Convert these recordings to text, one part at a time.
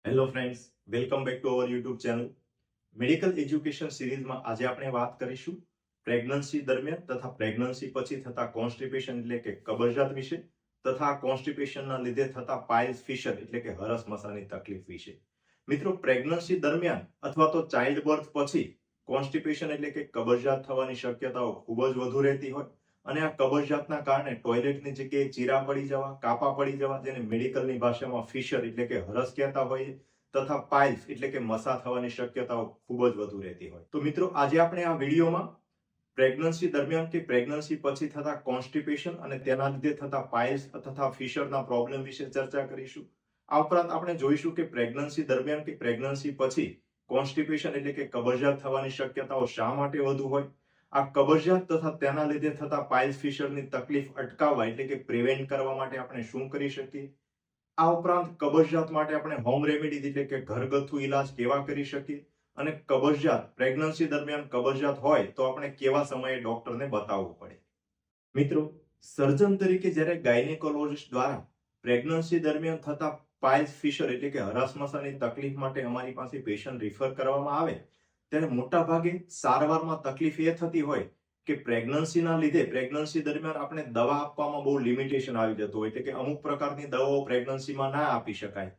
Hello friends, welcome back to our YouTube channel. Medical education સિરીઝમાં આજે આપણે વાત કરીશું પ્રેગ્નન્સી દરમિયાન તથા પ્રેગ્નન્સી પછી થતા કોન્સ્ટિપેશન એટલે કે કબજિયાત વિશે તથા કોન્સ્ટિપેશનના લીધે થતા પાઇલ્સ ફિશર એટલે કે હરસ મસાની તકલીફ વિશે. મિત્રો, પ્રેગ્નન્સી દરમિયાન અથવા તો ચાઇલ્ડ બર્થ પછી કોન્સ્ટિપેશન એટલે કે કબજિયાત થવાની શક્યતાઓ ખૂબ જ વધુ રહેતી હોય અને આ કબજિયાતના કારણે ટોયલેટની જગ્યાએ ચીરા પડી જવા, કાપા પડી જવા, જેને મેડિકલની ભાષામાં ફિશર એટલે કે હરસ કહેતા હોઈએ, તથા પાઇલ્સ એટલે કે મસા થવાની શક્યતાઓ ખૂબ જ વધુ રહેતી હોય. તો મિત્રો, આજે આપણે આ વિડીયોમાં પ્રેગ્નન્સી દરમિયાન કે પ્રેગ્નન્સી પછી થતા કોન્સ્ટિપેશન અને તેના લીધે થતા પાઇલ્સ તથા ફિશરના પ્રોબ્લેમ વિશે ચર્ચા કરીશું. આ ઉપરાંત આપણે જોઈશું કે પ્રેગ્નન્સી દરમિયાન કે પ્રેગ્નન્સી પછી કોન્સ્ટિપેશન એટલે કે કબજિયાત થવાની શક્યતાઓ શા માટે વધુ હોય, આ કબજિયાત તથા તેના લીધે થતા પાઇલ્સ ફિશરની તકલીફ અટકાવવા એટલે કે પ્રિવેન્ટ કરવા માટે આપણે શું કરી શકીએ. આ ઉપરાંત કબજિયાત માટે આપણે હોમ રેમેડી એટલે કે ઘરગથ્થુ ઇલાજ કેવા કરી શકીએ અને કબજિયાત પ્રેગ્નન્સી દરમિયાન કબજિયાત હોય તો આપણે કેવા સમયે ડોક્ટરને બતાવવું પડે. મિત્રો, સર્જન તરીકે જ્યારે ગાયનેકોલોજિસ્ટ દ્વારા પ્રેગ્નન્સી દરમિયાન થતા પાઇલ્સ ફિશર એટલે કે હરાસમસાની તકલીફ માટે અમારી પાસે પેશન્ટ રિફર કરવામાં આવે ત્યારે મોટા ભાગે સારવારમાં તકલીફ એ થતી હોય કે પ્રેગ્નન્સીના લીધે પ્રેગ્નન્સી દરમિયાન આપણે દવા આપવામાં બહુ લિમિટેશન આવી જતું હોય, એટલે કે અમુક પ્રકારની દવાઓ પ્રેગ્નન્સીમાં ના આપી શકાય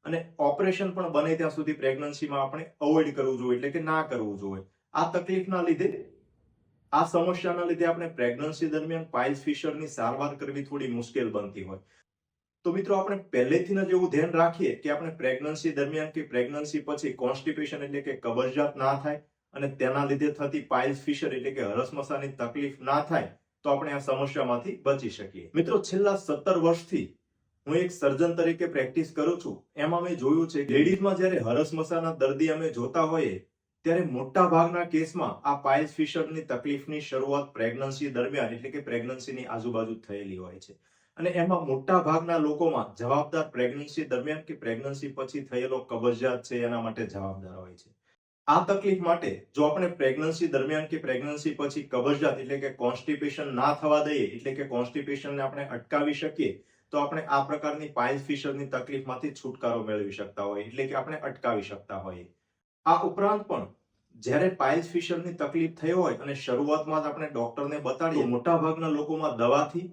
અને ઓપરેશન પણ બને ત્યાં સુધી પ્રેગ્નન્સીમાં આપણે અવોઇડ કરવું જોઈએ એટલે કે ના કરવું જોઈએ. આ તકલીફના લીધે આ સમસ્યાના લીધે આપણે પ્રેગ્નન્સી દરમિયાન પાઇલ્સ ફિશરની સારવાર કરવી થોડી મુશ્કેલ બનતી હોય. તો મિત્રો, આપણે પહેલેથી જ એવું ધ્યાન રાખીએ કે આપણે પ્રેગ્નન્સી દરમિયાન કે પ્રેગ્નન્સી પછી કોન્સ્ટિપેશન એટલે કે કબજિયાત ના થાય અને તેના લીધે થતી પાઇલ્સ ફિશર એટલે કે હરસમસાની તકલીફ ના થાય તો આપણે આ સમસ્યામાંથી બચી શકીએ. મિત્રો, છેલ્લા 17 વર્ષથી હું એક સર્જન તરીકે પ્રેક્ટિસ કરું છું. એમાં મેં જોયું છે કે લેડીઝમાં જ્યારે હરસમસાના દર્દી અમે જોતા હોઈએ ત્યારે મોટા ભાગના કેસમાં આ પાઇલ્સ ફિશરની તકલીફની શરૂઆત પ્રેગ્નન્સી દરમિયાન એટલે કે પ્રેગ્નન્સીની આજુબાજુ થયેલી હોય છે અને એમાં મોટા ભાગના લોકોમાં જવાબદાર પ્રેગ્નન્સી દરમિયાન કે પ્રેગ્નન્સી પછી થયેલો કબજિયાત છે એના માટે જવાબદાર હોય છે. આ તકલીફ માટે જો આપણે પ્રેગ્નન્સી દરમિયાન કે પ્રેગ્નન્સી પછી કબજિયાત એટલે કે કોન્સ્ટિપેશન ના થવા દઈએ એટલે કે કોન્સ્ટિપેશનને આપણે અટકાવી શકીએ તો આપણે આ પ્રકારની પાઇલ્સ ફિશરની તકલીફમાંથી છુટકારો મેળવી શકતા હોઈએ એટલે કે આપણે અટકાવી શકતા હોઈએ. આ ઉપરાંત પણ જ્યારે પાઇલ્સ ફિશરની તકલીફ થઈ હોય અને શરૂઆતમાં જ આપણે ડોક્ટરને બતાડીએ, મોટા ભાગના લોકોમાં દવાથી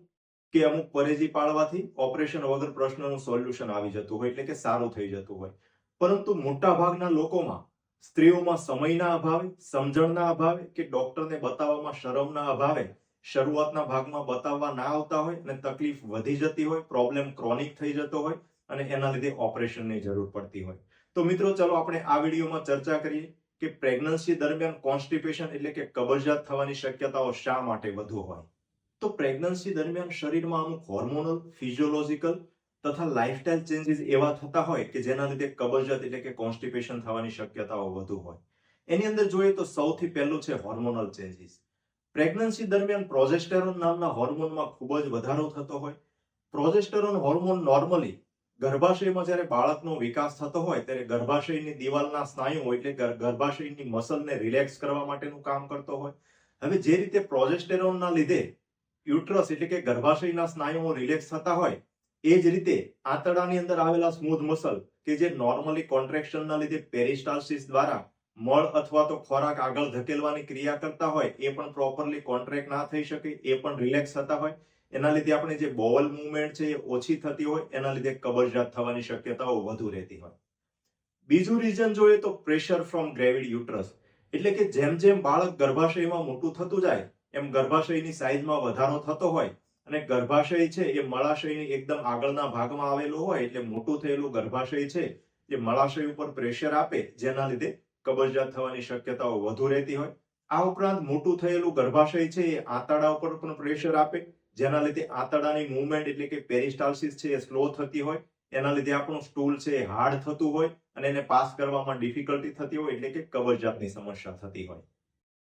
કે અમુક પરેજી પાળવાથી ઓપરેશન વગર પ્રશ્નનું સોલ્યુશન આવી જતું હોય એટલે કે સારું થઈ જતું હોય. પરંતુ મોટા ભાગના લોકોમાં સ્ત્રીઓમાં સમયના અભાવે, સમજણના અભાવે કે ડોક્ટરને બતાવવામાં શરમના અભાવે શરૂઆતના ભાગમાં બતાવવા ના આવતા હોય અને તકલીફ વધી જતી હોય, પ્રોબ્લેમ ક્રોનિક થઈ જતો હોય અને એના લીધે ઓપરેશનની જરૂર પડતી હોય. તો મિત્રો, ચલો આપણે આ વિડીયોમાં ચર્ચા કરીએ કે પ્રેગ્નન્સી દરમિયાન કોન્સ્ટિપેશન એટલે કે કબજિયાત થવાની શક્યતાઓ શા માટે વધુ હોય. તો પ્રેગ્નન્સી દરમિયાન શરીરમાં અમુક હોર્મોનલ, ફિઝિયોલોજિકલ તથા લાઇફસ્ટાઇલ ચેન્જીસ એવા થતા હોય કે જેના લીધે કબજિયાત એટલે કે કોન્સ્ટિપેશન થવાની શક્યતાઓ વધુ હોય. એની અંદર જોઈએ તો સૌથી પહેલું છે હોર્મોનલ ચેન્જીસ. પ્રેગ્નન્સી દરમિયાન પ્રોજેસ્ટેરોન નામના હોર્મોનમાં ખૂબ જ વધારો થતો હોય. પ્રોજેસ્ટેરોન હોર્મોન નોર્મલી ગર્ભાશયમાં જ્યારે બાળકનો વિકાસ થતો હોય ત્યારે ગર્ભાશયની દિવાલના સ્નાયુઓ એટલે ગર્ભાશયની મસલને રિલેક્સ કરવા માટેનું કામ કરતો હોય. હવે જે રીતે પ્રોજેસ્ટેરોનના લીધે યુટ્રસ એટલે કે ગર્ભાશયના સ્નાયુઓ રિલેક્સ થતા હોય એ જ રીતે આંતરડાની અંદર આવેલા સ્મૂધ મસલ કે જે નોર્મલી કોન્ટ્રેક્શનના લીધે પેરિસ્ટાલ્સિસ દ્વારા મળ અથવા તો ખોરાક આગળ ધકેલવાની ક્રિયા કરતા હોય એ પણ પ્રોપરલી કોન્ટ્રેક્ટ ના થઈ શકે, એ પણ રિલેક્સ થતા હોય. એના લીધે આપણે જે બોવલ મૂવમેન્ટ છે એ ઓછી થતી હોય, એના લીધે કબજિયાત થવાની શક્યતાઓ વધુ રહેતી હોય. બીજું રીઝન જોઈએ તો પ્રેશર ફ્રોમ ગ્રેવિડ યુટ્રસ એટલે કે જેમ જેમ બાળક ગર્ભાશયમાં મોટું થતું જાય એમ ગર્ભાશયની સાઈઝમાં વધારો થતો હોય અને ગર્ભાશય છે એ મળાશયની એકદમ આગળના ભાગમાં આવેલું હોય એટલે મોટું થયેલું ગર્ભાશય છે એ મળાશય ઉપર પ્રેશર આપે જેના લીધે કબજિયાત થવાની શક્યતાઓ વધુ રહેતી હોય. આ ઉપરાંત મોટું થયેલું ગર્ભાશય છે એ આંતરડા ઉપર પણ પ્રેશર આપે જેના લીધે આંતરડાની મૂવમેન્ટ એટલે કે પેરિસ્ટાલ્સિસ છે એ સ્લો થતી હોય. એના લીધે આપણું સ્ટૂલ છે એ હાર્ડ થતું હોય અને એને પાસ કરવામાં ડિફિકલ્ટી થતી હોય એટલે કે કબજિયાતની સમસ્યા થતી હોય.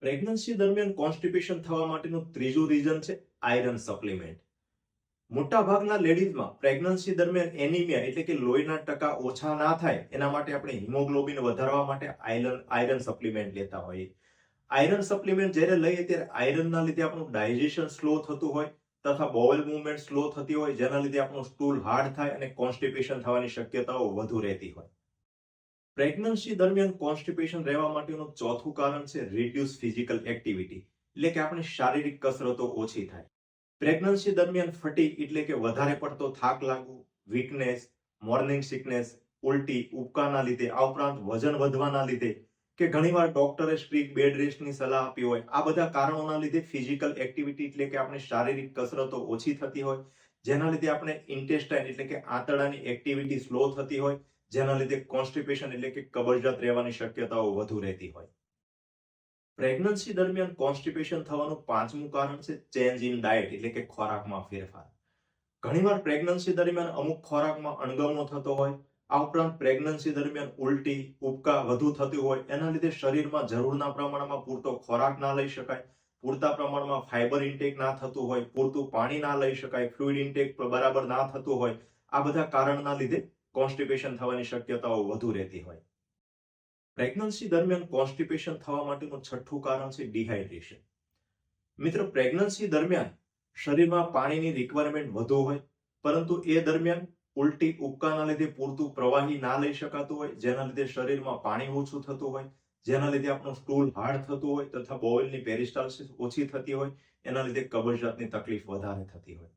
પ્રેગ્નન્સી દરમિયાન કોન્સ્ટિપેશન થવા માટેનું ત્રીજું રીઝન છે આયરન સપ્લિમેન્ટ. મોટા ભાગના લેડીઝમાં પ્રેગ્નન્સી દરમિયાન એનિમિયા એટલે કે લોહીના ટકા ઓછા ના થાય એના માટે આપણે હિમોગ્લોબિન વધારવા માટે આયરન સપ્લિમેન્ટ લેતા હોઈએ. આયરન સપ્લિમેન્ટ જ્યારે લઈએ ત્યારે આયરનના લીધે આપણું ડાયજેશન સ્લો થતું હોય તથા બોવેલ મૂવમેન્ટ સ્લો થતી હોય જેના લીધે આપણું સ્ટૂલ હાર્ડ થાય અને કોન્સ્ટિપેશન થવાની શક્યતાઓ વધુ રહેતી હોય. પ્રેગ્નન્સી દરમિયાન કોન્સ્ટિપેશન રહેવા માટેનું ચોથું કારણ છે રિડ્યુસ ફિઝિકલ એક્ટિવિટી, એટલે કે આપણી શારીરિક કસરતો ઓછી થાય. પ્રેગ્નન્સી દરમિયાન ફટીગ એટલે કે વધારે પડતો થાક લાગવો, વીકનેસ, મોર્નિંગ સિકનેસ, ઉલટી, ઉબકાના લીધે, આ ઉપરાંત વજન વધવાના લીધે કે ઘણીવાર ડોક્ટરે સ્ટ્રિક્ટ બેડ રેસ્ટની સલાહ આપી હોય, આ બધા કારણોના લીધે ફિઝિકલ એક્ટિવિટી એટલે કે આપણી શારીરિક કસરતો ઓછી થતી હોય, જેના લીધે આપણે ઇન્ટેસ્ટાઇન એટલે કે આંતરડાની એક્ટિવિટી સ્લો થતી હોય, જેના લીધે કોન્સ્ટિપેશન એટલે કે કબજિયાત રહેવાની શક્યતાઓ વધુ રહેતી હોય. પ્રેગ્નન્સી દરમિયાન કોન્સ્ટિપેશન થવાનું પાંચમું કારણ છે ચેન્જ ઇન ડાયટ એટલે કે ખોરાકમાં ફેરફાર. ઘણીવાર પ્રેગ્નન્સી દરમિયાન અમુક ખોરાકમાં અણગમો થતો હોય, આ ઉપરાંત પ્રેગ્નન્સી દરમિયાન ઉલટી, ઉબકા વધુ થતી હોય, એના લીધે શરીરમાં જરૂરના પ્રમાણમાં પૂરતો ખોરાક ના લઈ શકાય, પૂરતા પ્રમાણમાં ફાઈબર ઇન્ટેક ના થતું હોય, પૂરતું પાણી ના લઈ શકાય, ફ્લુઇડ ઇન્ટેક બરાબર ના થતું હોય, આ બધા કારણના લીધે કોન્સ્ટિપેશન થવાની શક્યતાઓ વધુ રહેતી હોય. પ્રેગ્નન્સી દરમિયાન કોન્સ્ટિપેશન થવા માટેનું છઠ્ઠું કારણ છે ડિહાઇડ્રેશન. મિત્રો, પ્રેગ્નન્સી દરમિયાન શરીરમાં પાણીની રિક્વાયરમેન્ટ વધુ હોય, પરંતુ એ દરમિયાન ઉલટી, ઉબકાના લીધે પૂરતું પ્રવાહી ના લઈ શકાતું હોય, જેના લીધે શરીરમાં પાણી ઓછું થતું હોય, જેના લીધે આપણું સ્ટૂલ હાર્ડ થતું હોય તથા બોવેલની પેરિસ્ટાલ્સિસ ઓછી થતી હોય, એના લીધે કબજિયાતની તકલીફ વધારે થતી હોય.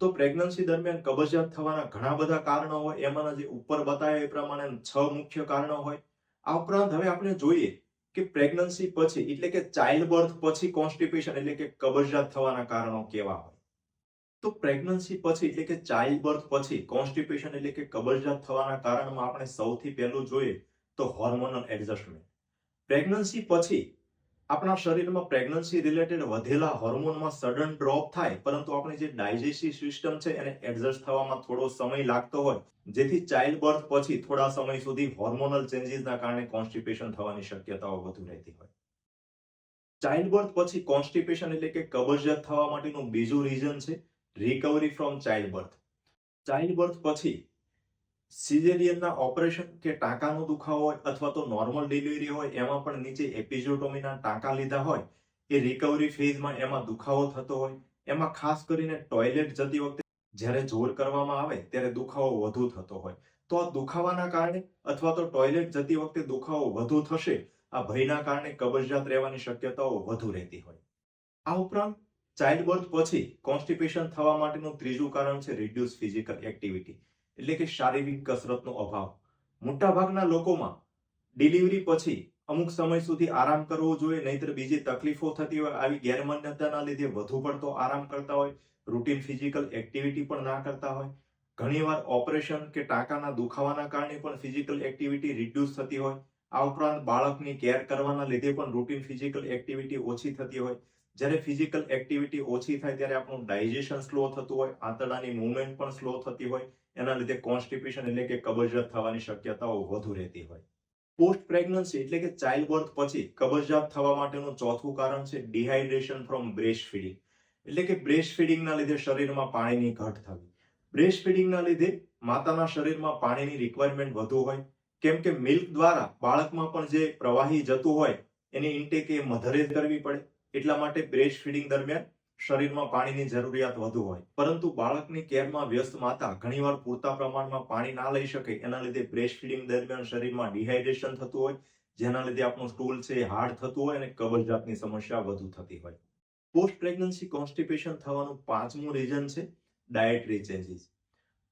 તો પ્રેગ્નન્સી દરમિયાન કબજિયાત થવાના ઘણા બધા કારણો હોય, એમાંના જે ઉપર બતાવ્યા એ પ્રમાણે 6 મુખ્ય કારણો હોય. આ ઉપરાંત હવે આપણે જોઈએ કે પ્રેગ્નન્સી પછી એટલે કે ચાઇલ્ડ બર્થ પછી કોન્સ્ટિપેશન એટલે કે કબજિયાત થવાના કારણો કેવા હોય. તો પ્રેગ્નન્સી પછી એટલે કે ચાઇલ્ડ બર્થ પછી કોન્સ્ટિપેશન એટલે કે કબજિયાત થવાના કારણમાં આપણે સૌથી પહેલું જોઈએ તો હોર્મોનલ એડજસ્ટમેન્ટ. પ્રેગ્નન્સી પછી આપણા શરીરમાં પ્રેગ્નન્સી રિલેટેડ વધેલા હોર્મોનમાં સડન ડ્રોપ થાય, પરંતુ આપણી જે ડાયજેસ્ટિવ સિસ્ટમ છે એને એડજસ્ટ થવામાં થોડો સમય લાગતો હોય, જેથી ચાઇલ્ડ બર્થ પછી થોડા સમય સુધી હોર્મોનલ ચેન્જીસના કારણે કોન્સ્ટિપેશન થવાની શક્યતાઓ વધુ રહેતી હોય. ચાઇલ્ડ બર્થ પછી કોન્સ્ટિપેશન એટલે કે કબજિયાત થવા માટેનું બીજું રીઝન છે recovery from child birth. Child birth પછી સિઝેરિયનના ઓપરેશન કે ટાંકાનો દુખાવો હોય અથવા તો નોર્મલ ડિલિવરી હોય, એમાં પણ નીચે એપિઝોટોમીના ટાંકા લીધા હોય, એ રિકવરી ફેઝમાં એમાં દુખાવો થતો હોય, એમાં ખાસ કરીને ટોયલેટ જતી વખતે જ્યારે જોર કરવામાં આવે ત્યારે દુખાવો વધુ થતો હોય. તો આ દુખાવાના કારણે અથવા તો ટોયલેટ જતી વખતે દુખાવો વધુ થશે, આ ભયના કારણે કબજિયાત રહેવાની શક્યતાઓ વધુ રહેતી હોય. આ ઉપરાંત ચાઇલ્ડ બર્થ પછી કોન્સ્ટિપેશન થવા માટેનું ત્રીજું કારણ છે રિડ્યુસ ફિઝિકલ એક્ટિવિટી એટલે કે શારીરિક કસરતનો અભાવ. મોટાભાગના લોકોમાં ડિલિવરી પછી અમુક સમય સુધી આરામ કરવો જોઈએ, નહીતર બીજી તકલીફો થતી હોય. આવી ગેરમાન્યતાના લીધે વધુ પડતો આરામ કરતા હોય, રૂટીન ફિઝિકલ એક્ટિવિટી પણ ના કરતા હોય. ઘણીવાર ઓપરેશન કે ટાંકાના દુખાવાના કારણે પણ ફિઝિકલ એક્ટિવિટી રિડ્યુસ થતી હોય. આ ઉપરાંત બાળકની કેર કરવાના લીધે પણ રૂટીન ફિઝિકલ એક્ટિવિટી ઓછી થતી હોય. જ્યારે ફિઝિકલ એક્ટિવિટી ઓછી થાય ત્યારે આપણું ડાયજેશન સ્લો થતું હોય, આંતરડાની મૂવમેન્ટ પણ સ્લો થતી હોય, એના લીધે કોન્સ્ટિપેશન એટલે કે કબજિયાત થવાની શક્યતાઓ વધુ રહેતી હોય. પોસ્ટ પ્રેગ્નન્સી એટલે કે ચાઇલ્ડ બર્થ પછી કબજિયાત થવા માટેનું ચોથું કારણ છે ડિહાઇડ્રેશન ફ્રોમ બ્રેસ્ટ ફીડિંગ એટલે કે બ્રેસ્ટ ફીડિંગના લીધે શરીરમાં પાણીની ઘટ થવી. બ્રેસ્ટ ફીડિંગના લીધે માતાના શરીરમાં પાણીની રિક્વાયરમેન્ટ વધુ હોય, કેમ કે મિલ્ક દ્વારા બાળકમાં પણ જે પ્રવાહી જતું હોય એની ઇન્ટેક એ મધરે કરવી પડે, એટલા માટે બ્રેસ્ટ ફીડિંગ દરમિયાન શરીરમાં પાણીની જરૂરિયાત વધુ હોય. પરંતુ બાળકની કેરમાં વ્યસ્ત માતા ઘણીવાર પૂરતા પ્રમાણમાં પાણી ના લઈ શકે, એના લીધે બ્રેસ્ટ ફીડિંગ દરમિયાન શરીરમાં ડિહાઇડ્રેશન થતું હોય, જેના લીધે આપણું સ્ટૂલ છે હાર્ડ થતું હોય અને કબજિયાતની સમસ્યા વધુ થતી હોય. પોસ્ટ પ્રેગ્નન્સી કોન્સ્ટિપેશન થવાનું પાંચમું રીઝન છે ડાયટરી ચેન્જીસ.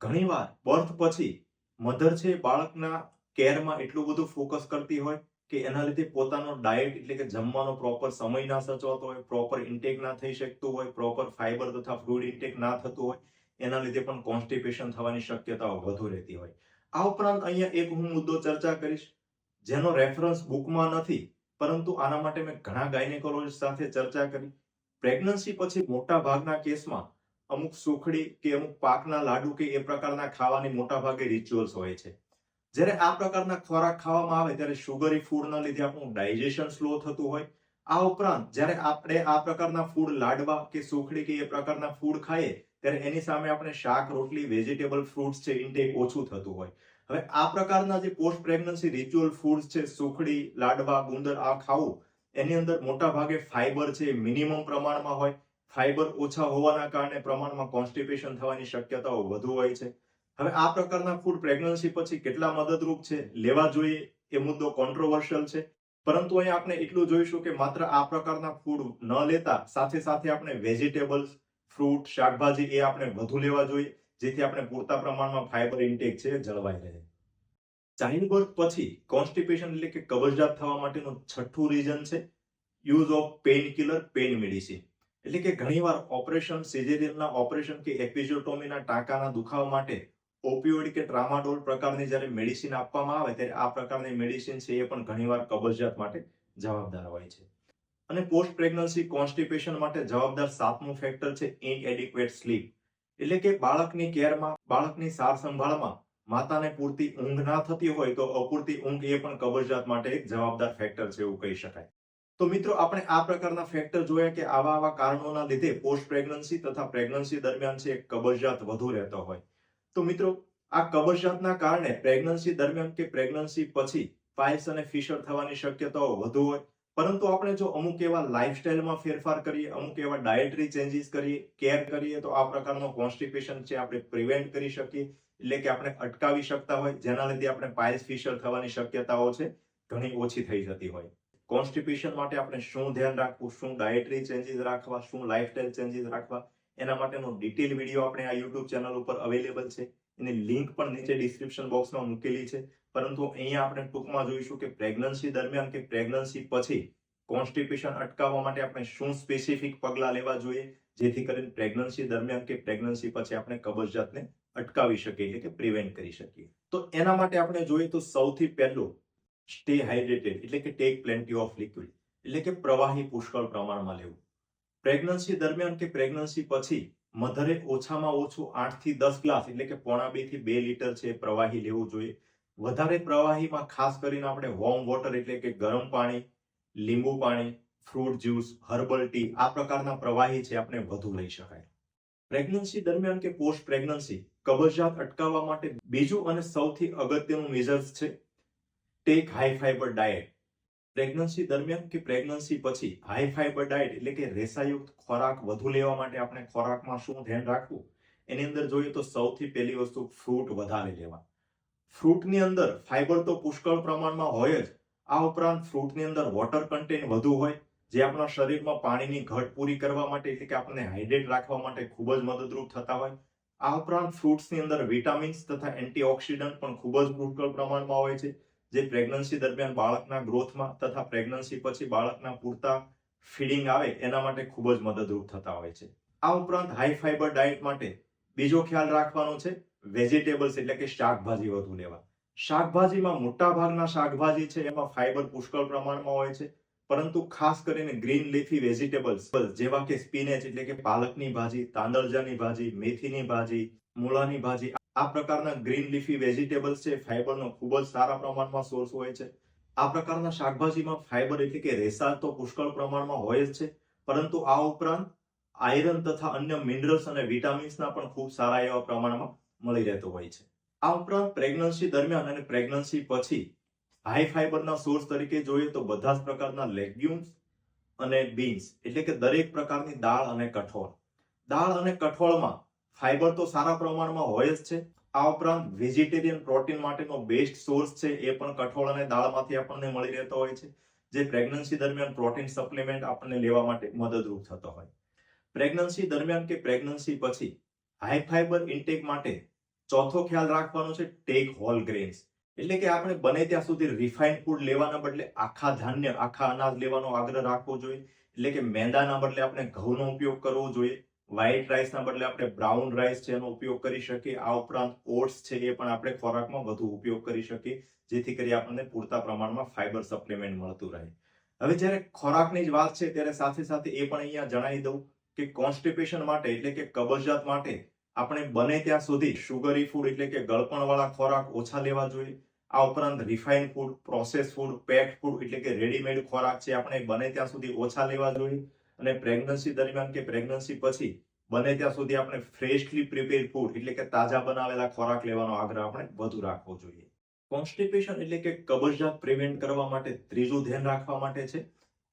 ઘણીવાર બર્થ પછી મધર છે બાળકના કેરમાં એટલું બધું ફોકસ કરતી હોય કે એના લીધે પોતાનો ડાયટ એટલે કે જમવાનો પ્રોપર સમય ના સચવાતો હોય, પ્રોપર ઇન્ટેક ના થઈ શકતું હોય, પ્રોપર ફાઈબર તથા ફ્લુઇડ ઇન્ટેક ના થતું હોય, એના લીધે પણ કોન્સ્ટિપેશન થવાની શક્યતાઓ વધુ રહેતી હોય. આ ઉપરાંત અહીંયા એક હું મુદ્દો ચર્ચા કરીશ જેનો રેફરન્સ બુકમાં નથી, પરંતુ આના માટે મેં ઘણા ગાયનેકોલોજીસ્ટ સાથે ચર્ચા કરી. પ્રેગ્નન્સી પછી મોટા ભાગના કેસમાં અમુક સુખડી કે અમુક પાકના લાડુ કે એ પ્રકારના ખાવાની મોટા ભાગે રિચ્યુઅલ્સ હોય છે. જ્યારે આ પ્રકારના ખોરાક ખાવામાં આવે ત્યારે શુગરી ફૂડના લીધે આપણું ડાયજેશન સ્લો થતું હોય. આ ઉપરાંત જ્યારે આપણે આ પ્રકારના ફૂડ લાડવા કે સુખડી કે એ પ્રકારના ફૂડ ખાઈએ ત્યારે એની સામે આપણે શાક, રોટલી, વેજીટેબલ, ફ્રૂટ્સ છે ઇન્ટેક ઓછું થતું હોય. હવે આ પ્રકારના જે પોસ્ટ પ્રેગ્નન્સી રિચ્યુઅલ ફૂડ્સ છે, સુખડી, લાડવા, ગુંદર, આ ખાવું, એની અંદર મોટા ભાગે ફાઈબર છે મિનિમમ પ્રમાણમાં હોય. ફાઈબર ઓછા હોવાના કારણે પ્રમાણમાં કોન્સ્ટિપેશન થવાની શક્યતાઓ વધુ હોય છે. હવે આ પ્રકારના ફૂડ પ્રેગ્નન્સી પછી કેટલા મદદરૂપ છે, લેવા જોઈએ એ મુદ્દો કોન્ટ્રોવર્શિયલ છે, પરંતુ અહીંયા આપણે એટલું જોઈશું કે માત્ર આ પ્રકારના ફૂડ ન લેતા સાથે સાથે આપણે વેજીટેબલ્સ, ફ્રૂટ, શાકભાજી એ આપણે વધુ લેવા જોઈએ, જેથી આપણે પૂરતા પ્રમાણમાં ફાઈબર ઇન્ટેક છે જળવાઈ રહે. ચાઇલ્ડબર્થ પછી કોન્સ્ટિપેશન એટલે કે કબજિયાત થવા માટેનું છઠ્ઠું રીઝન છે use of pain killer, pain medicine. એટલે કે ઘણીવાર ઓપરેશન, સિઝેરિયનના ઓપરેશન કે એપિઝોટોમીના ટાંકાના દુખાવા માટે ઓપિયોઇડ કે ટ્રામાડોલ પ્રકારની જ્યારે મેડિસિન આપવામાં આવે ત્યારે આ પ્રકારની મેડિસિન છે એ પણ ઘણીવાર કબજિયાત માટે જવાબદાર હોય છે. અને પોસ્ટ પ્રેગ્નન્સી કોન્સ્ટિપેશન માટે જવાબદાર 7મું ફેક્ટર છે ઇનએડિક્વેટ સ્લીપ. એટલે કે બાળકની કેરમાં, બાળકની સાર સંભાળમાં માતાને પૂરતી ઊંઘ ના થતી હોય તો અપૂરતી ઊંઘ એ પણ કબજિયાત માટે એક જવાબદાર ફેક્ટર છે એવું કહી શકાય. તો મિત્રો આપણે આ પ્રકારના ફેક્ટર જોયા કે આવા કારણોના લીધે પોસ્ટ પ્રેગ્નન્સી તથા પ્રેગ્નન્સી દરમિયાન છે કબજિયાત વધુ રહેતો હોય. તો મિત્રો આ કબજિયાતના કારણે પ્રેગ્નન્સી દરમિયાન કે પ્રેગ્નન્સી પછી પાઇલ્સ અને ફિશર થવાની શક્યતાઓ વધુ હોય. પરંતુ આપણે જો અમુક એવા લાઇફસ્ટાઇલમાં ફેરફાર કરીએ, અમુક એવા ડાયટરી ચેન્જીસ કરીએ, કેર કરીએ તો આ પ્રકારનો કોન્સ્ટિપેશન છે આપણે પ્રિવેન્ટ કરી શકીએ, એટલે કે આપણે અટકાવી શકતા હોય, જેના લીધે આપણે પાઇલ્સ, ફિશર થવાની શક્યતાઓ છે ઘણી ઓછી થઈ જતી હોય. કોન્સ્ટિપેશન માટે આપણે શું ધ્યાન રાખવું, શું ડાયટરી ચેન્જીસ રાખવા, શું લાઇફસ્ટાઇલ ચેન્જીસ રાખવા, એના માટેનો ડિટેલ વિડીયો આપણે આ YouTube ચેનલ ઉપર અવેલેબલ છે. એની લિંક પણ નીચે ડિસ્ક્રિપ્શન બોક્સમાં મૂકેલી છે. પરંતુ અહીંયા આપણે ટૂંકમાં જોઈશું કે પ્રેગ્નન્સી દરમિયાન કે પ્રેગ્નન્સી પછી કોન્સ્ટિપેશન અટકાવવા માટે આપણે શું સ્પેસિફિક પગલાં લેવા જોઈએ, જેથી કરીને પ્રેગ્નન્સી દરમિયાન કે પ્રેગ્નન્સી પછી આપણે કબજિયાતને અટકાવી શકીએ, એટલે કે પ્રિવેન્ટ કરી શકીએ. તો એના માટે આપણે જોઈએ તો સૌથી પહેલું સ્ટે હાઇડ્રેટેડ, એટલે કે ટેક પ્લેન્ટી ઓફ લિક્વિડ, એટલે કે પ્રવાહી પુષ્કળ પ્રમાણમાં લેવું. પ્રેગ્નન્સી દરમિયાન કે પ્રેગ્નન્સી પછી મધરે ઓછામાં ઓછું 8 થી 10 ગ્લાસ, એટલે કે 1.5 થી 2 લીટર છે પ્રવાહી લેવું જોઈએ. વધારે પ્રવાહીમાં ખાસ કરીને આપણે વોર્મ વોટર, એટલે કે ગરમ પાણી, લીંબુ પાણી, ફ્રૂટ જ્યુસ, હર્બલ ટી, આ પ્રકારના પ્રવાહી છે આપણે વધુ લઈ શકાય. પ્રેગ્નન્સી દરમિયાન કે પોસ્ટ પ્રેગ્નન્સી કબજિયાત અટકાવવા માટે બીજું અને સૌથી અગત્યનું મેજર્સ છે take high fibre diet. Pregnancy દરમિયાન કે પ્રેગ્નન્સી પછી હાઈ ફાઈબર ડાયટ, એટલે કે રેસાયુક્ત ખોરાક વધુ લેવા માટે આપણે ખોરાકમાં શું ધ્યાન રાખવું, એની અંદર જોઈએ તો સૌથી પહેલી વસ્તુ ફ્રૂટ વધારે લેવા. ફ્રૂટની અંદર ફાઈબર તો પુષ્કળ પ્રમાણમાં હોય જ, આ ઉપરાંત ફ્રૂટની અંદર વોટર કન્ટેન્ટ વધુ હોય, જે આપણા શરીરમાં પાણીની ઘટ પૂરી કરવા માટે, એટલે કે આપણને હાઇડ્રેટ રાખવા માટે ખૂબ જ મદદરૂપ થતા હોય. આ ઉપરાંત ફ્રૂટ્સની અંદર વિટામિન્સ તથા એન્ટીઓક્સિડન્ટ પણ ખૂબ જ પુષ્કળ પ્રમાણમાં હોય છે, જે પ્રેગ્નન્સી દરમિયાન બાળકના ગ્રોથમાં તથા પ્રેગ્નન્સી પછી બાળકના પૂરતા ફીડિંગ આવે એના માટે ખૂબ જ મદદરૂપ થતા હોય છે. આ ઉપરાંત હાઈ ફાઈબર ડાયટ માટે બીજો ખ્યાલ રાખવાનો છે વેજીટેબલ્સ, એટલે કે શાકભાજી વધુ લેવા. શાકભાજીમાં મોટા ભાગના શાકભાજી છે એમાં ફાઈબર પુષ્કળ પ્રમાણમાં હોય છે, પરંતુ ખાસ કરીને ગ્રીન લીફી વેજીટેબલ્સ જેવા કે સ્પિનેચ, એટલે કે પાલકની ભાજી, તાંદળજાની ભાજી, મેથીની ભાજી, મૂળાની ભાજી, આ પ્રકારના ગ્રીન લીફી વેજીટેબલ્સ છે ફાઈબરનો ખૂબ જ સારા પ્રમાણમાં સોર્સ હોય છે. આ પ્રકારના શાકભાજીમાં ફાઈબર, એટલે કે રેસા તો પુષ્કળ પ્રમાણમાં હોય જ છે, પરંતુ આ ઉપરાંત આયરન તથા અન્ય મિનરલ્સ અને વિટામિન્સના પણ ખૂબ સારા એવા પ્રમાણમાં મળી રહેતો હોય છે. આ ઉપરાંત પ્રેગ્નન્સી દરમિયાન અને પ્રેગ્નન્સી પછી હાઈ ફાઈબરના સોર્સ તરીકે જોઈએ તો બધા જ પ્રકારના લેગ્યુમ્સ અને બીન્સ, એટલે કે દરેક પ્રકારની દાળ અને કઠોળ. દાળ અને કઠોળમાં ફાઈબર તો સારા પ્રમાણમાં હોય જ છે. આ ઉપરાંત વેજીટેરિયન પ્રોટીન માટેનો બેસ્ટ સોર્સ છે એ પણ કઠોળ અને દાળમાંથી આપણને મળી રહેતો હોય છે, જે પ્રેગ્નન્સી દરમિયાન પ્રોટીન સપ્લિમેન્ટ આપણને લેવા માટે મદદરૂપ થતો હોય. પ્રેગ્નન્સી દરમિયાન કે પ્રેગ્નન્સી પછી હાઈ ફાઈબર ઇન્ટેક માટે ચોથો ખ્યાલ રાખવાનો છે ટેક હોલ ગ્રેન્સ, એટલે કે આપણે બને ત્યાં સુધી રિફાઇન્ડ ફૂડ લેવાના બદલે આખા ધાન્ય, આખા અનાજ લેવાનો આગ્રહ રાખવો જોઈએ. એટલે કે મેંદાના બદલે આપણે ઘઉંનો ઉપયોગ કરવો જોઈએ. વ્હાઇટ રાઈસના બદલે આપણે બ્રાઉન રાઈસ છે એનો ઉપયોગ કરી શકીએ. આ ઉપરાંત ઓટ્સ છે એ પણ આપણે ખોરાકમાં વધુ ઉપયોગ કરી શકીએ, જેથી કરી આપણને પૂરતા પ્રમાણમાં ફાઈબર સપ્લિમેન્ટ મળતું રહે. હવે જ્યારે ખોરાકની જ વાત છે ત્યારે સાથે સાથે એ પણ અહીંયા જણાવી દઉં કે કોન્સ્ટિપેશન માટે, એટલે કે કબજિયાત માટે આપણે બને ત્યાં સુધી શુગરી ફૂડ, એટલે કે ગળપણવાળા ખોરાક ઓછા લેવા જોઈએ. આ ઉપરાંત refined food, process food, packed food, એટલે કે રેડીમેડ ખોરાક છે આપણે બને ત્યાં સુધી ઓછા લેવા જોઈએ. અને પ્રેગ્નન્સી દરમિયાન કે પ્રેગ્નન્સી પછી બને ત્યાં સુધી આપણે ફ્રેશલી પ્રિપેર્ડ ફૂડ, એટલે કે તાજા બનાવેલા ખોરાક લેવાનો આગ્રહ આપણે વધુ રાખવો જોઈએ. કોન્સ્ટિપેશન એટલે કે કબજિયાત પ્રિવેન્ટ કરવા માટે ત્રીજું ધ્યાન રાખવા માટે છે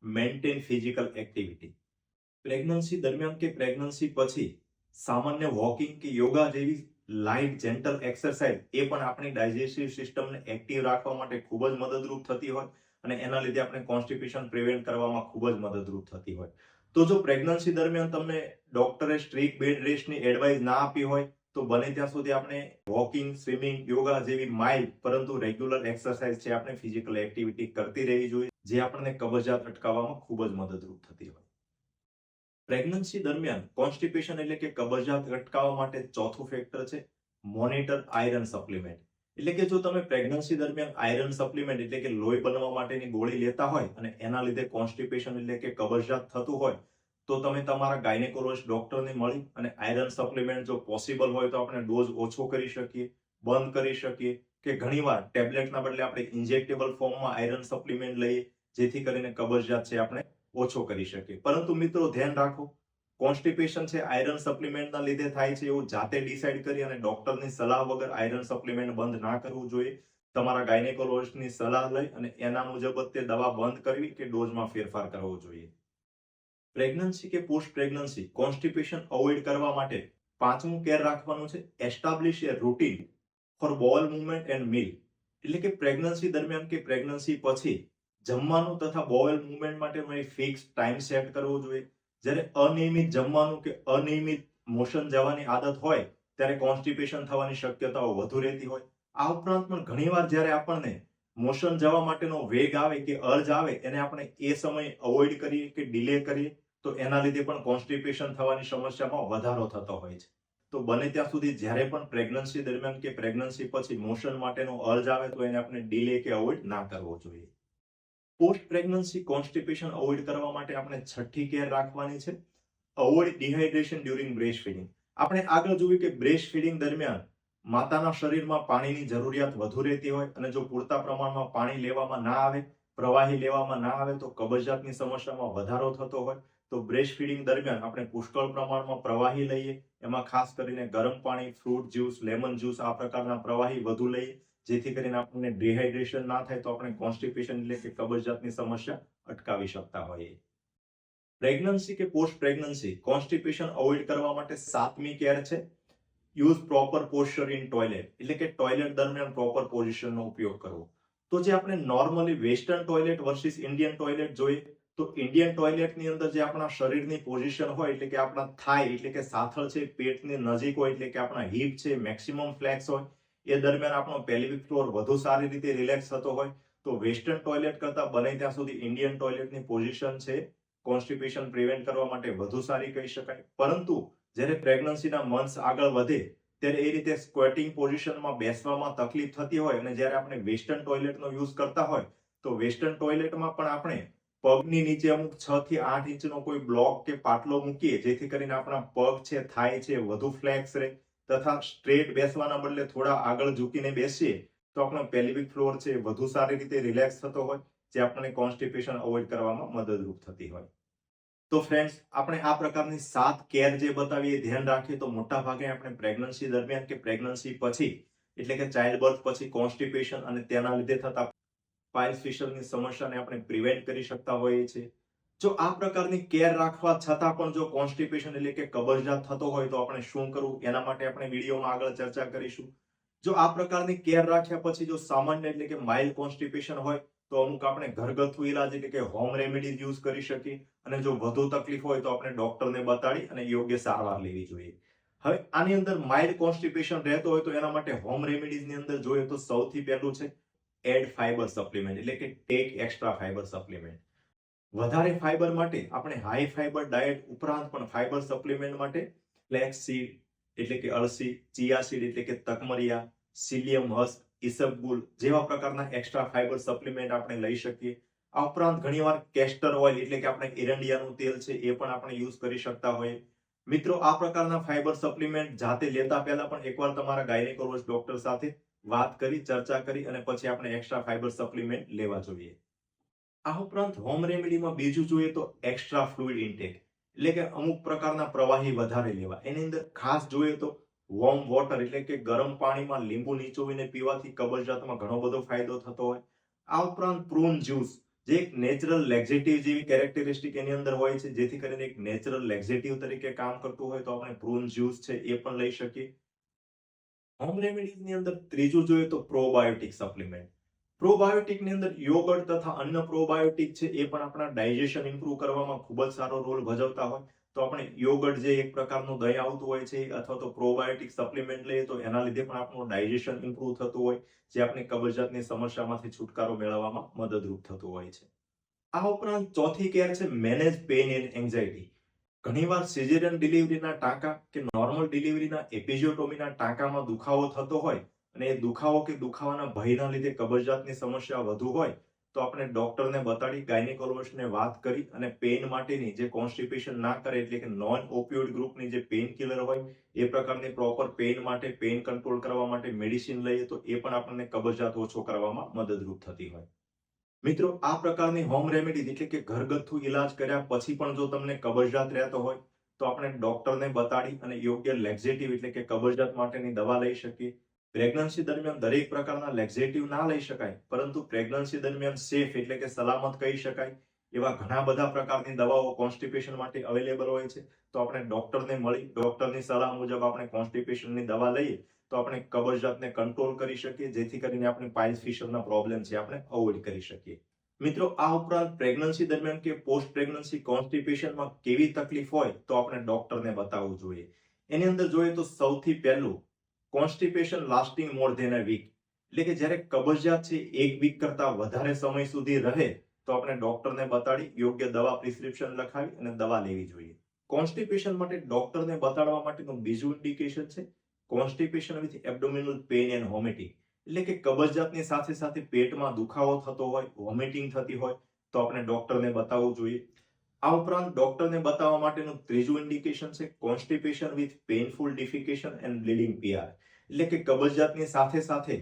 મેન્ટેન ફિઝિકલ એક્ટિવિટી. પ્રેગ્નન્સી દરમિયાન કે પ્રેગ્નન્સી પછી સામાન્ય વોકિંગ કે યોગા જેવી લાઇટ જેન્ટલ એક્સરસાઇઝ એ પણ આપણી ડાયજેસ્ટિવ સિસ્ટમને એક્ટિવ રાખવા માટે ખૂબ જ મદદરૂપ થતી હોય અને એના લીધે આપણે કોન્સ્ટિપેશન પ્રિવેન્ટ કરવામાં ખૂબ જ મદદરૂપ થતી હોય. તો જો પ્રેગ્નન્સી દરમિયાન તમને ડોક્ટરે સ્ટ્રિક્ટ બેડ રેસ્ટની એડવાઇસ ના આપી હોય તો બને ત્યાં સુધી આપણે વોકિંગ, સ્વિમિંગ, યોગા જેવી માઇલ્ડ પરંતુ રેગ્યુલર એક્સરસાઇઝ છે આપણે ફિઝિકલ એક્ટિવિટી કરતી રહેવી જોઈએ, જે આપણને કબજિયાત અટકાવવામાં ખૂબ જ મદદરૂપ થતી હોય. પ્રેગ્નન્સી દરમિયાન કોન્સ્ટિપેશન એટલે કે કબજિયાત અટકાવવા માટે ચોથું ફેક્ટર છે મોનિટર આયરન સપ્લિમેન્ટ. એટલે કે જો તમે પ્રેગ્નન્સી દરમિયાન આયરન સપ્લિમેન્ટ એટલે કે લોહી બનવા માટેની ગોળી લેતા હોય અને એના લીધે કોન્સ્ટિપેશન એટલે કે કબજિયાત થતું હોય તો તમે તમારા ગાયનેકોલોજિસ્ટ ડોક્ટરને મળી અને આયરન સપ્લિમેન્ટ જો પોસિબલ હોય તો આપણે ડોઝ ઓછો કરી શકીએ, બંધ કરી શકીએ કે ઘણીવાર ટેબ્લેટના બદલે આપણે ઇન્જેક્ટેબલ ફોર્મમાં આયરન સપ્લિમેન્ટ લઈએ જેથી કરીને કબજિયાત છે આપણે ઓછો કરી શકીએ. પરંતુ મિત્રો ધ્યાન રાખો, કોન્સ્ટિપેશન છે આયરન સપ્લિમેન્ટના લીધે થાય છે એવું જાતે ડિસાઇડ કરી અને ડોક્ટરની સલાહ વગર આયરન સપ્લિમેન્ટ બંધ ના કરવું જોઈએ. તમારા ગાયનેકોલોજિસ્ટની સલાહ લઈ અને એના મુજબ જ તે દવા બંધ કરવી કે ડોઝમાં ફેરફાર કરવો જોઈએ. પ્રેગ્નન્સી કે પોસ્ટ પ્રેગ્નન્સી કોન્સ્ટિપેશન અવોઇડ કરવા માટે પાંચમું કેર રાખવાનું છે establish a routine for bowel movement and meal. એટલે કે પ્રેગ્નન્સી દરમિયાન કે પ્રેગ્નન્સી પછી જમવાનું તથા બોવેલ મૂવમેન્ટ માટે ફિક્સ ટાઈમ સેટ કરવો જોઈએ. જ્યારે અનિયમિત જમવાનું કે અનિયમિત મોશન જવાની આદત હોય ત્યારે કોન્સ્ટિપેશન થવાની શક્યતાઓ વધુ રહેતી હોય. આ ઉપરાંત પણ ઘણીવાર જ્યારે આપણને મોશન જવા માટેનો વેગ આવે કે અર્જ આવે એને આપણે એ સમયે અવોઇડ કરીએ કે ડિલે કરીએ તો એના લીધે પણ કોન્સ્ટિપેશન થવાની સમસ્યામાં વધારો થતો હોય છે. તો બને ત્યાં સુધી જ્યારે પણ પ્રેગ્નન્સી દરમિયાન કે પ્રેગ્નન્સી પછી મોશન માટેનો અર્જ આવે તો એને આપણે ડિલે કે અવોઇડ ના કરવો જોઈએ. પોસ્ટ પ્રેગ્નન્સી કોન્સ્ટિપેશન અવોઇડ કરવા માટે આપણે છઠ્ઠી કેર રાખવાની છે avoid dehydration during breast feeding. આપણે આગળ જોયું કે બ્રેસ્ટ ફીડિંગ દરમિયાન માતાના શરીરમાં પાણીની જરૂરિયાત વધુ રહેતી હોય અને જો પૂરતા પ્રમાણમાં પાણી લેવામાં ના આવે, પ્રવાહી લેવામાં ના આવે તો કબજિયાતની સમસ્યામાં વધારો થતો હોય. તો બ્રેસ્ટ ફીડિંગ દરમિયાન આપણે પુષ્કળ પ્રમાણમાં પ્રવાહી લઈએ, એમાં ખાસ કરીને ગરમ પાણી, ફ્રૂટ જ્યુસ, લેમન જ્યુસ આ પ્રકારના પ્રવાહી વધુ લઈએ જેથી કરીને આપણને ડિહાઇડ્રેશન ના થાય તો આપણે કોન્સ્ટિપેશન એટલે કે કબજિયાતની સમસ્યા અટકાવી શકતા હોઈએ. પ્રેગ્નન્સી કે પોસ્ટ પ્રેગ્નન્સી કોન્સ્ટિપેશન અવોઇડ કરવા માટે સાતમી કેર છે use proper posture in toilet. એટલે કે ટોયલેટ દરમિયાન પ્રોપર પોઝિશનનો ઉપયોગ કરવો. તો જે આપણે normally western toilet versus Indian toilet જોઈએ તો ઇન્ડિયન ટોયલેટની અંદર જે આપણા શરીરની પોઝિશન હોય એટલે કે આપણા થાઈ એટલે કે સાથળ છે પેટની નજીક હોય એટલે કે આપણા હિપ છે મેક્સિમમ ફ્લેક્સ હોય એ દરમિયાન આપણો પેલ્વિક ફ્લોર વધુ સારી રીતે રિલેક્સ થતો હોય. તો વેસ્ટર્ન ટોયલેટ કરતા બને ત્યાં સુધી ઇન્ડિયન ટોયલેટની પોઝિશન છે કોન્સ્ટિપેશન પ્રિવેન્ટ કરવા માટે વધુ સારી કહી શકાય. પરંતુ જ્યારે પ્રેગ્નન્સીના મંથ્સ આગળ વધે ત્યારે એ રીતે સ્ક્વેટિંગ પોઝિશનમાં બેસવામાં તકલીફ થતી હોય અને જ્યારે આપણે વેસ્ટર્ન ટોયલેટનો યુઝ કરતા હોય તો વેસ્ટર્ન ટોયલેટમાં પણ આપણે પગની નીચે અમુક 6 થી 8 ઇંચનો કોઈ બ્લોક કે પાટલો મૂકીએ જેથી કરીને આપણા પગ છે થાઈ છે વધુ ફ્લેક્સ રહે તથા સ્ટ્રેટ બેસવાના બદલે થોડા આગળ ઝૂકીને બેસીએ તો આપણો પેલ્વિક ફ્લોર છે વધુ સારી રીતે રિલેક્સ થતો હોય જે આપણને કોન્સ્ટિપેશન અવોઇડ કરવામાં મદદરૂપ થતી હોય. તો ફ્રેન્ડ્સ આપણે આ પ્રકારની 7 કેર જે બતાવી એ ધ્યાન રાખીએ તો મોટા ભાગે આપણે પ્રેગ્નન્સી દરમિયાન કે પ્રેગ્નન્સી પછી એટલે કે ચાઇલ્ડ બર્થ પછી કોન્સ્ટિપેશન અને તેના લીધે થતા પાઇલ્સ ફિશરની સમસ્યાને આપણે પ્રિવેન્ટ કરી શકતા હોઈએ છીએ. જો આ પ્રકારની કેર રાખવા છતાં પણ જો કોન્સ્ટિપેશન એટલે કે કબજિયાત થતો હોય તો આપણે શું કરવું એના માટે આપણે વિડીયોમાં આગળ ચર્ચા કરીશું. જો આ પ્રકારની કેર રાખ્યા પછી જો સામાન્ય એટલે કે માઇલ્ડ કોન્સ્ટિપેશન હોય તો અમુક આપણે ઘરગથ્થુ ઇલાજ એટલે કે હોમ રેમેડીઝ યુઝ કરી શકીએ અને જો વધુ તકલીફ હોય તો આપણે ડોક્ટરને બતાડી અને યોગ્ય સારવાર લેવી જોઈએ. હવે આની અંદર માઇલ્ડ કોન્સ્ટિપેશન રહેતો હોય તો એના માટે હોમ રેમેડીઝની અંદર જોઈએ તો સૌથી પહેલું છે એડ ફાઈબર સપ્લિમેન્ટ એટલે કે ટેક એક્સ્ટ્રા ફાઈબર સપ્લિમેન્ટ. વધારે ફાઈબર માટે આપણે હાઈ ફાઈબર ડાયટ ઉપરાંત પણ ફાઈબર સપ્લિમેન્ટ માટે ફ્લેક્સ સીડ એટલે કે અળસી, ચિયા સીડ એટલે કે તકમરિયા, સિલિયમ હસ્ક, ઇસબગુલ જેવા પ્રકારના એક્સ્ટ્રા ફાઈબર સપ્લિમેન્ટ આપણે લઈ શકીએ. આ ઉપરાંત ઘણીવાર કેસ્ટર ઓઇલ એટલે કે આપણે એરંડિયાનું તેલ છે એ પણ આપણે યુઝ કરી શકતા હોઈએ. મિત્રો આ પ્રકારના ફાઈબર સપ્લિમેન્ટ જાતે લેતા પહેલા પણ એકવાર તમારા ગાયનેકોલોજિસ્ટ ડોક્ટર સાથે વાત કરી ચર્ચા કરી અને પછી આપણે એક્સ્ટ્રા ફાઈબર સપ્લિમેન્ટ લેવા જોઈએ. આ ઉપરાંત હોમ રેમેડીમાં બીજું જોઈએ તો એક્સ્ટ્રા ફ્લુઇડ ઇન્ટેક એટલે કે અમુક પ્રકારના પ્રવાહી વધારે લેવા. એની અંદર ખાસ જોઈએ તો વોર્મ વોટર એટલે કે ગરમ પાણીમાં લીંબુ નીચોવીને પીવાથી કબજિયાતમાં ઘણો બધો ફાયદો થતો હોય. આ ઉપરાંત પ્રૂન જ્યુસ જે એક નેચરલ લેક્ઝેટિવ જેવી કેરેક્ટરિસ્ટિક એની અંદર હોય છે જેથી કરીને એક નેચરલ લેક્ઝેટિવ તરીકે કામ કરતું હોય તો આપણે પ્રૂન જ્યુસ છે એ પણ લઈ શકીએ. હોમ રેમેડીઝની અંદર ત્રીજું જોઈએ તો પ્રોબાયોટિક સપ્લિમેન્ટ. પ્રોબાયોટિકની અંદર યોગર્ટ તથા અન્ય પ્રોબાયોટિક છે એ પણ આપણા ડાયજેશન ઇમ્પ્રૂવ કરવામાં ખૂબ જ સારો રોલ ભજવતા હોય. તો આપણે યોગર્ટ જે એક પ્રકારનું દહીં આવતું હોય છે અથવા તો પ્રોબાયોટિક સપ્લિમેન્ટ લઈએ તો એના લીધે પણ આપણું ડાયજેશન ઇમ્પ્રૂવ થતું હોય, જે આપણે કબજિયાતની સમસ્યામાંથી છુટકારો મેળવવામાં મદદરૂપ થતું હોય છે. આ ઉપરાંત ચોથી કેર છે મેનેજ પેઇન એન્ડ એન્ઝાયટી. ઘણીવાર સિઝેરિયન ડિલિવરીના ટાંકા કે નોર્મલ ડિલિવરીના એપિઝિયોટોમીના ટાંકામાં દુખાવો થતો હોય અને એ દુખાવો કે દુખાવાના ભયના લીધે કબજિયાતની સમસ્યા વધુ હોય તો આપણે ડોક્ટરને બતાડી ગાયનેકોલોજિસ્ટને વાત કરી અને પેઇન માટેની જે કોન્સ્ટિપેશન ના કરે એટલે કે નોન ઓપિયોઇડ ગ્રુપની જે પેઇન કિલર હોય એ પ્રકારની પ્રોપર પેઇન માટે પેઇન કંટ્રોલ કરવા માટે મેડિસિન લઈએ તો એ પણ આપણને કબજિયાત ઓછો કરવામાં મદદરૂપ થતી હોય. મિત્રો, આ પ્રકારની હોમ રેમેડી એટલે કે ઘરગથ્થુ ઈલાજ કર્યા પછી પણ જો તમને કબજિયાત રહેતો હોય તો આપણે ડોક્ટરને બતાડી અને યોગ્ય લેક્ઝેટિવ એટલે કે કબજિયાત માટેની દવા લઈ શકીએ. પ્રેગ્નન્સી દરમિયાન દરેક પ્રકારના લેક્ઝેટિવ ના લઈ શકાય, પરંતુ પ્રેગ્નન્સી દરમિયાન સેફ એટલે કે સલામત કહી શકાય એવા ઘણા બધા પ્રકારની દવાઓ કોન્સ્ટિપેશન માટે અવેલેબલ હોય છે. તો આપણે ડોક્ટરને મળી ડોક્ટરની સલાહ મુજબ આપણે કોન્સ્ટિપેશનની દવા લઈએ તો આપણે કબજિયાતને કંટ્રોલ કરી શકીએ, જેથી કરીને આપણે પાઇલ્સ ફિશરના પ્રોબ્લેમ છે આપણે અવોઇડ કરી શકીએ. મિત્રો, આ ઉપરાંત પ્રેગ્નન્સી દરમિયાન કે પોસ્ટ પ્રેગ્નન્સી કોન્સ્ટિપેશનમાં કેવી તકલીફ હોય તો આપણે ડોક્ટરને બતાવવું જોઈએ. એની અંદર જોઈએ તો સૌથી પહેલું constipation lasting more than a week, એટલે કે જ્યારે કબજિયાત છે 1 વીક કરતા વધારે સમય સુધી રહે તો આપણે ડોક્ટરને બતાડી યોગ્ય દવા પ્રિસ્ક્રિપ્શન લખાવી અને દવા લેવી જોઈએ. કોન્સ્ટિપેશન માટે ડોક્ટરને બતાડવા માટેનું બીજું ઇન્ડિકેશન છે constipation with abdominal pain and vomiting, એટલે કે કબજિયાતની સાથે સાથે પેટમાં દુખાવો થતો હોય, વોમિટિંગ થતી હોય તો આપણે ડોક્ટરને બતાવવું જોઈએ. આ ઉપરાંત ડોક્ટરને બતાવવા માટેનું ત્રીજું ઇન્ડિકેશન છે constipation with painful defecation and bleeding PR, એટલે કે કબજિયાતની સાથે સાથે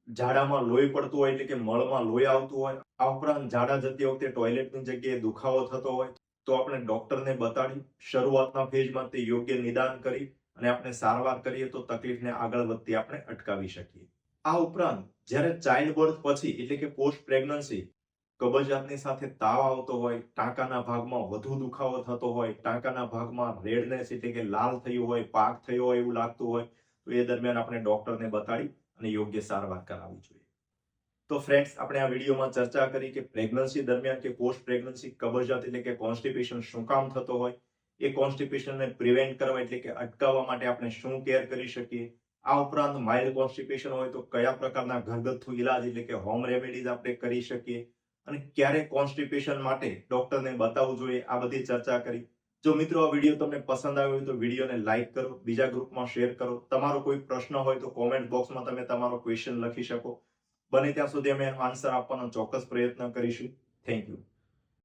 ઝાડામાં લોહી પડતું હોય એટલે કે મળમાં લોહી આવતું હોય. આ ઉપરાંત ઝાડા જતી વખતે ટોયલેટની જગ્યાએ દુખાવો થતો હોય તો આપણે ડોક્ટરને બતાડી શરૂઆતના ફેઝમાં તે યોગ્ય નિદાન કરી અને આપણે સારવાર કરીએ તો તકલીફને આગળ વધતી આપણે અટકાવી શકીએ. આ ઉપરાંત જ્યારે ચાઇલ્ડ બર્થ પછી એટલે કે પોસ્ટ પ્રેગ્નન્સી કબજિયાતની સાથે તાવ આવતો હોય, ટાંકાના ભાગમાં વધુ દુખાવો થતો હોય, ટાંકાના ભાગમાં રેડનેસ એટલે કે લાલ થયું હોય, પાક થયો હોય એવું લાગતું હોય તો એ દરમિયાન આપણે ડોક્ટરને બતાડી અને યોગ્ય સારવાર કરાવવી જોઈએ. તો ફ્રેન્ડ્સ, આપણે આ વિડીયોમાં ચર્ચા કરી કે પ્રેગ્નન્સી દરમિયાન કે પોસ્ટ પ્રેગ્નન્સી કબજિયાત એટલે કે કોન્સ્ટિપેશન શું કામ થતો હોય, એ કોન્સ્ટિપેશનને પ્રિવેન્ટ કરવા એટલે કે અટકાવવા માટે આપણે શું કેર કરી શકીએ. આ ઉપરાંત માઇલ્ડ કોન્સ્ટિપેશન હોય તો કયા પ્રકારના ઘરગથ્થુ ઈલાજ એટલે કે હોમ રેમેડીઝ આપણે કરી શકીએ અને ક્યારે કોન્સ્ટિપેશન માટે ડોક્ટરને બતાવવું જોઈએ, આ બધી ચર્ચા કરી. જો મિત્રો આ વિડીયો તમને પસંદ આવ્યો હોય તો વિડીયોને લાઈક કરો, બીજા ગ્રુપમાં શેર કરો. તમારો કોઈ પ્રશ્ન હોય તો કોમેન્ટ બોક્સમાં તમે તમારો ક્વેશ્ચન લખી શકો. બને ત્યાં સુધી અમે આન્સર આપવાનો ચોક્કસ પ્રયત્ન કરીશું. Thank you.